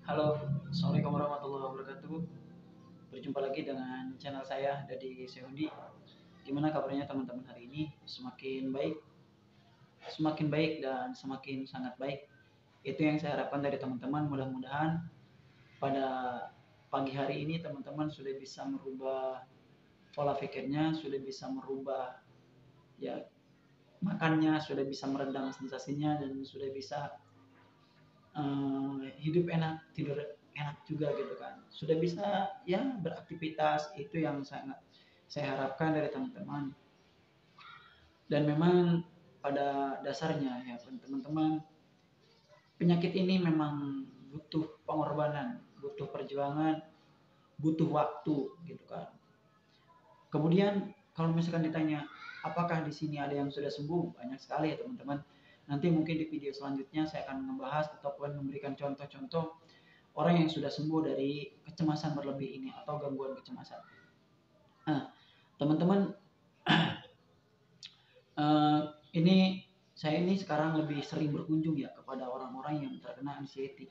Halo, Assalamualaikum warahmatullahi wabarakatuh. Berjumpa lagi dengan channel saya, Dadi Sehundi. Gimana kabarnya teman-teman hari ini? Semakin baik dan semakin sangat baik. Itu yang saya harapkan dari teman-teman. Mudah-mudahan pada pagi hari ini teman-teman sudah bisa merubah pola pikirnya, sudah bisa merubah ya makannya, sudah bisa meredam sensasinya, dan sudah bisa hidup enak, tidur enak juga gitu kan. Sudah bisa ya beraktivitas, itu yang sangat saya harapkan dari teman-teman. Dan memang pada dasarnya ya teman-teman, penyakit ini memang butuh pengorbanan, butuh perjuangan, butuh waktu gitu kan. Kemudian kalau misalkan ditanya apakah di sini ada yang sudah sembuh, banyak sekali ya teman-teman. Nanti mungkin di video selanjutnya saya akan membahas ataupun memberikan contoh-contoh orang yang sudah sembuh dari kecemasan berlebih ini atau gangguan kecemasan. Nah, teman-teman, ini saya ini sekarang lebih sering berkunjung ya kepada orang-orang yang terkena anxiety.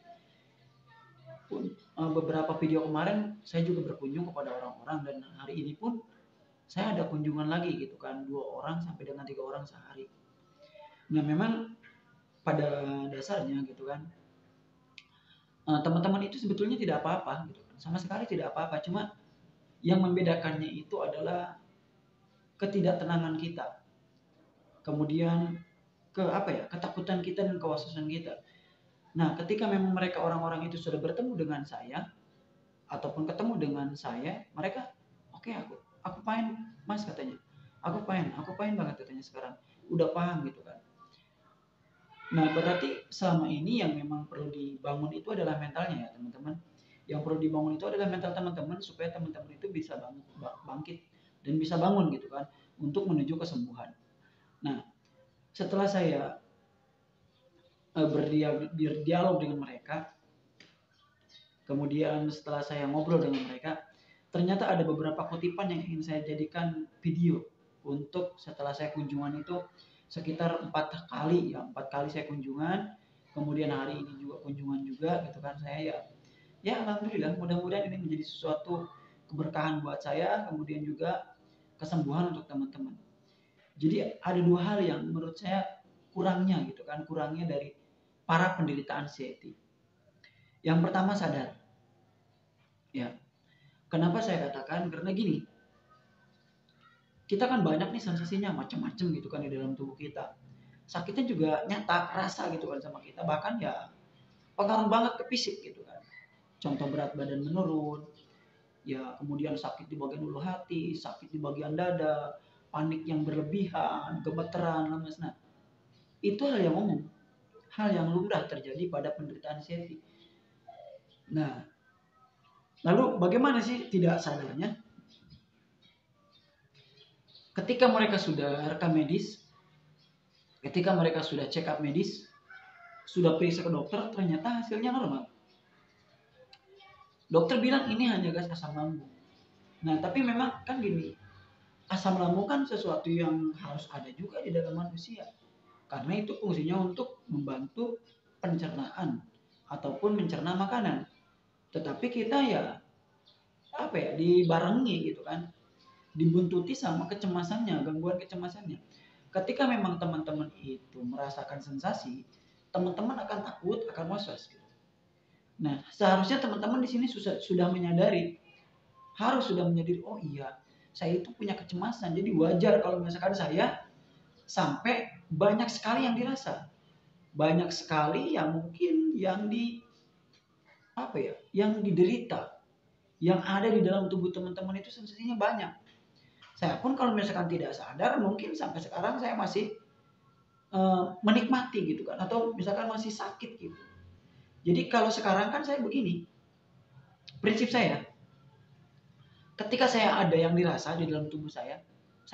Beberapa video kemarin saya juga berkunjung kepada orang-orang, dan hari ini pun saya ada kunjungan lagi gitu kan, 2 orang sampai dengan 3 orang sehari. Nah memang pada dasarnya gitu kan, teman-teman itu sebetulnya tidak apa-apa gitu kan, sama sekali tidak apa-apa. Cuma yang membedakannya itu adalah ketidaktenangan kita, kemudian ketakutan kita dan kewaspasan kita. Nah ketika memang mereka orang-orang itu sudah bertemu dengan saya ataupun ketemu dengan saya, mereka oke, aku fine mas katanya, aku fine banget katanya, sekarang udah paham gitu kan. Nah berarti selama ini yang memang perlu dibangun itu adalah mentalnya ya teman-teman. Yang perlu dibangun itu adalah mental teman-teman, supaya teman-teman itu bisa bangkit dan bisa bangun gitu kan, untuk menuju kesembuhan. Nah setelah saya berdialog dengan mereka, kemudian setelah saya ngobrol dengan mereka, ternyata ada beberapa kutipan yang ingin saya jadikan video untuk setelah saya kunjungan itu sekitar 4 kali ya, 4 kali saya kunjungan, kemudian hari ini juga kunjungan juga gitu kan. Saya ya alhamdulillah, mudah-mudahan ini menjadi sesuatu keberkahan buat saya, kemudian juga kesembuhan untuk teman-teman. Jadi ada 2 hal yang menurut saya kurangnya gitu kan, kurangnya dari para penderita anxiety. Yang pertama sadar. Ya, kenapa saya katakan? Karena gini, kita kan banyak nih sensasinya macam-macam gitu kan di dalam tubuh kita. Sakitnya juga nyata, kerasa gitu kan sama kita. Bahkan ya pengaruh banget ke fisik gitu kan. Contoh berat badan menurun, ya kemudian sakit di bagian ulu hati, sakit di bagian dada, panik yang berlebihan, gemeteran, lemes. Nah, itu hal yang umum, hal yang lumrah terjadi pada penderita anxiety. Nah, lalu bagaimana sih tidak sadarnya? Ketika mereka sudah rekam medis, ketika mereka sudah check up medis, sudah periksa ke dokter, ternyata hasilnya normal. Dokter bilang ini hanya gas asam lambung. Nah, tapi memang kan gini, asam lambung kan sesuatu yang harus ada juga di dalam manusia. Karena itu fungsinya untuk membantu pencernaan ataupun mencerna makanan. Tetapi kita ya dibarengi gitu kan, dibuntuti sama kecemasannya, gangguan kecemasannya. Ketika memang teman-teman itu merasakan sensasi, teman-teman akan takut, akan was-was gitu. Nah, seharusnya teman-teman di sini sudah menyadari, harus sudah menyadari, oh iya, saya itu punya kecemasan. Jadi wajar kalau misalkan saya sampai banyak sekali yang dirasa. Banyak sekali yang mungkin yang diderita, yang ada di dalam tubuh teman-teman itu sensasinya banyak. Saya pun kalau misalkan tidak sadar, mungkin sampai sekarang saya masih menikmati gitu kan, atau misalkan masih sakit gitu. Jadi kalau sekarang kan saya begini, prinsip saya, ketika saya ada yang dirasa di dalam tubuh saya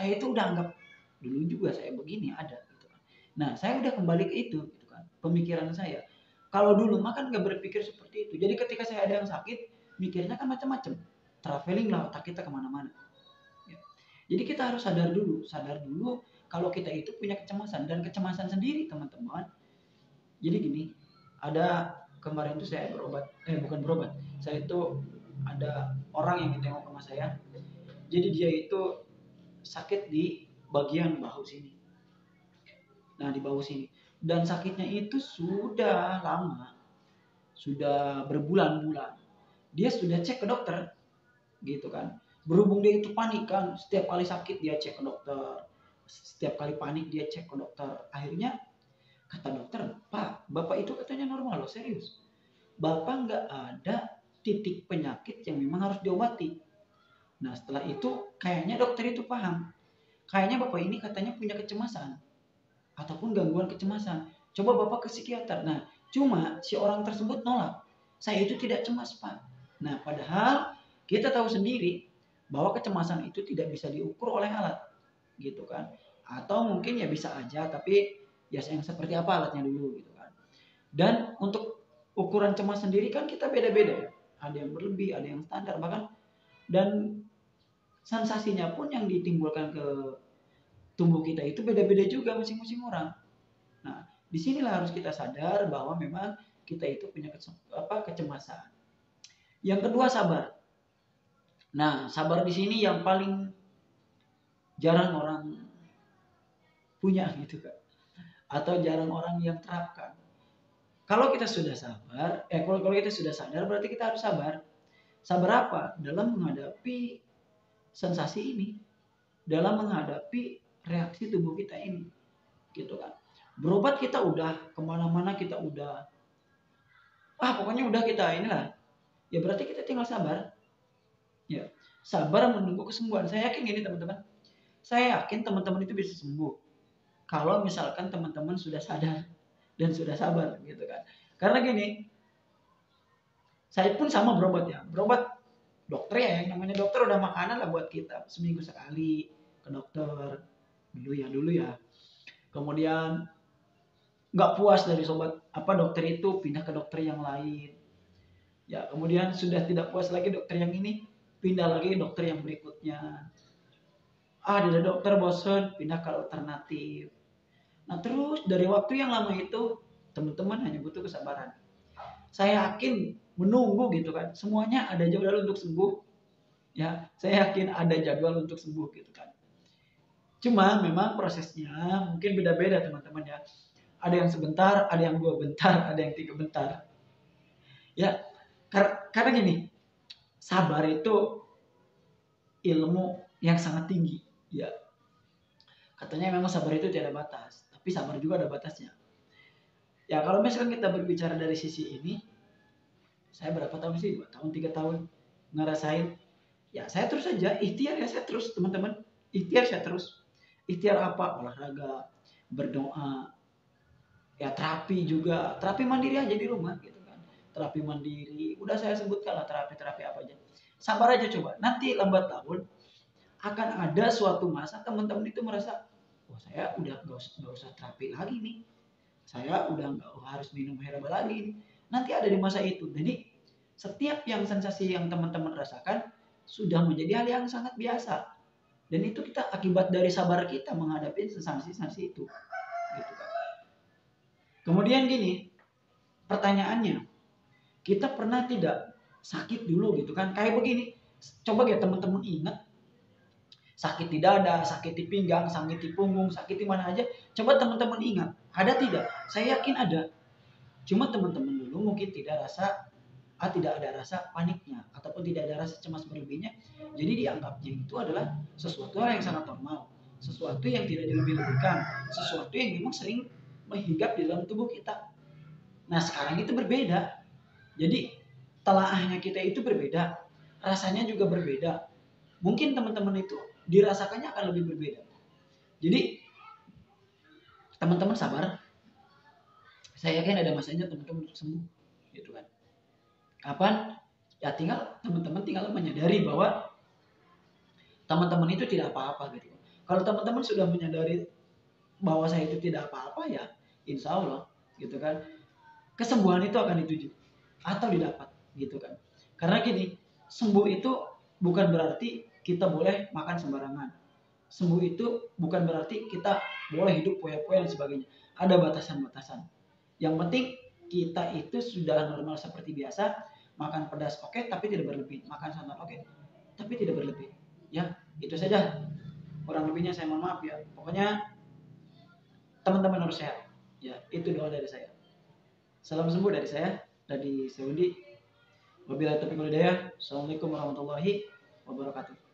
itu udah anggap dulu juga saya begini ada gitu kan. Nah saya udah kembali ke itu gitu kan, pemikiran saya. Kalau dulu mah kan nggak berpikir seperti itu. Jadi ketika saya ada yang sakit, mikirnya kan macam-macam, traveling lah otak kita kemana-mana. Ya. Jadi kita harus sadar dulu kalau kita itu punya kecemasan, dan kecemasan sendiri teman-teman. Jadi gini, ada kemarin itu saya berobat, bukan berobat, saya itu ada orang yang ditengok sama saya. Jadi dia itu sakit di bagian bahu sini. Nah, di bahu sini. Dan sakitnya itu sudah lama, sudah berbulan-bulan. Dia sudah cek ke dokter, gitu kan. Berhubung dia itu panik kan, setiap kali sakit dia cek ke dokter, setiap kali panik dia cek ke dokter. Akhirnya kata dokter, Pak, Bapak itu katanya normal loh, serius. Bapak nggak ada titik penyakit yang memang harus diobati. Nah, setelah itu kayaknya dokter itu paham. Kayaknya Bapak ini katanya punya kecemasan ataupun gangguan kecemasan. Coba Bapak ke psikiater. Nah, cuma si orang tersebut nolak. Saya itu tidak cemas, Pak. Nah, padahal kita tahu sendiri bahwa kecemasan itu tidak bisa diukur oleh alat, gitu kan. Atau mungkin ya bisa aja, tapi ya yang seperti apa alatnya dulu, gitu kan. Dan untuk ukuran cemas sendiri kan kita beda-beda ya. Ada yang berlebih, ada yang standar bahkan, dan sensasinya pun yang ditimbulkan ke tubuh kita itu beda-beda juga masing-masing orang. Nah, disinilah harus kita sadar bahwa memang kita itu punya kecemasan. Yang kedua, sabar. Nah, sabar di sini yang paling jarang orang punya gitu kan, atau jarang orang yang terapkan. Kalau kita sudah sabar, kalau kita sudah sadar berarti kita harus sabar. Sabar apa? Dalam menghadapi sensasi ini, dalam menghadapi reaksi tubuh kita ini, gitu kan. Berobat kita udah kemana-mana, kita udah, pokoknya udah kita inilah. Ya berarti kita tinggal sabar. Ya, sabar menunggu kesembuhan. Saya yakin gini teman-teman. Saya yakin teman-teman itu bisa sembuh kalau misalkan teman-teman sudah sadar dan sudah sabar, gitu kan. Karena gini, saya pun sama berobat ya. Berobat dokter ya, yang namanya dokter udah makanan lah buat kita. Seminggu sekali ke dokter dulu ya. Kemudian nggak puas dari sobat dokter itu, pindah ke dokter yang lain. Ya, kemudian sudah tidak puas lagi dokter yang ini, pindah lagi dokter yang berikutnya. Dari dokter bosan, pindah ke alternatif. Nah, terus dari waktu yang lama itu, teman-teman hanya butuh kesabaran. Saya yakin menunggu gitu kan, semuanya ada jadwal untuk sembuh. Ya, saya yakin ada jadwal untuk sembuh gitu kan. Cuma memang prosesnya mungkin beda-beda teman-teman ya. Ada yang sebentar, ada yang 2 bentar, ada yang 3 bentar. Ya, karena gini, sabar itu ilmu yang sangat tinggi. Ya, katanya memang sabar itu tidak ada batas, tapi sabar juga ada batasnya. Ya, kalau misalkan kita berbicara dari sisi ini, saya berapa tahun sih? 2 tahun, 3 tahun ngerasain. Ya, saya terus aja ikhtiar ya, saya terus teman-teman. Ikhtiar saya terus. Ikhtiar apa? Olahraga, berdoa, ya terapi juga, terapi mandiri aja di rumah gitu kan. Terapi mandiri, udah saya sebutkan lah terapi-terapi apa aja. Sabar aja coba. Nanti lambat laun akan ada suatu masa teman-teman itu merasa, saya udah nggak usah terapi lagi nih. Saya udah nggak harus minum herbal lagi nih. Nanti ada di masa itu. Jadi setiap yang sensasi yang teman-teman rasakan sudah menjadi hal yang sangat biasa. Dan itu kita akibat dari sabar kita menghadapi sensasi-sensasi itu. Gitu kan. Kemudian gini, pertanyaannya, kita pernah tidak sakit dulu gitu kan? Kayak begini, coba ya teman-teman ingat, sakit di dada, sakit di pinggang, sakit di punggung, sakit di mana aja. Coba teman-teman ingat, ada tidak? Saya yakin ada. Cuma teman-teman dulu mungkin tidak ada rasa paniknya ataupun tidak ada rasa cemas berlebihnya. Jadi dianggapnya itu adalah sesuatu hal yang sangat normal, sesuatu yang tidak dilebih-lebihkan, sesuatu yang memang sering menghingap di dalam tubuh kita. Nah, sekarang itu berbeda. Jadi telaahnya kita itu berbeda, rasanya juga berbeda. Mungkin teman-teman itu dirasakannya akan lebih berbeda. Jadi teman-teman sabar. Saya yakin ada masanya teman-teman untuk sembuh, gitu kan. Kapan? Ya tinggal teman-teman tinggal menyadari bahwa teman-teman itu tidak apa-apa gitu. Kalau teman-teman sudah menyadari bahwa saya itu tidak apa-apa, ya insya Allah gitu kan, kesembuhan itu akan dituju atau didapat gitu kan. Karena gini, sembuh itu bukan berarti kita boleh makan sembarangan. Sembuh itu bukan berarti kita boleh hidup poya-poya dan sebagainya. Ada batasan-batasan. Yang penting kita itu sudah normal seperti biasa, makan pedas oke, tapi tidak berlebih, makan santan oke, tapi tidak berlebih. Ya, itu saja. Kurang lebihnya saya mohon maaf ya. Pokoknya teman-teman harus sehat. Ya, itu doa dari saya. Salam sembuh dari saya, dari Saudi. Wabillahi taufiq wal hidayah. Assalamualaikum warahmatullahi wabarakatuh.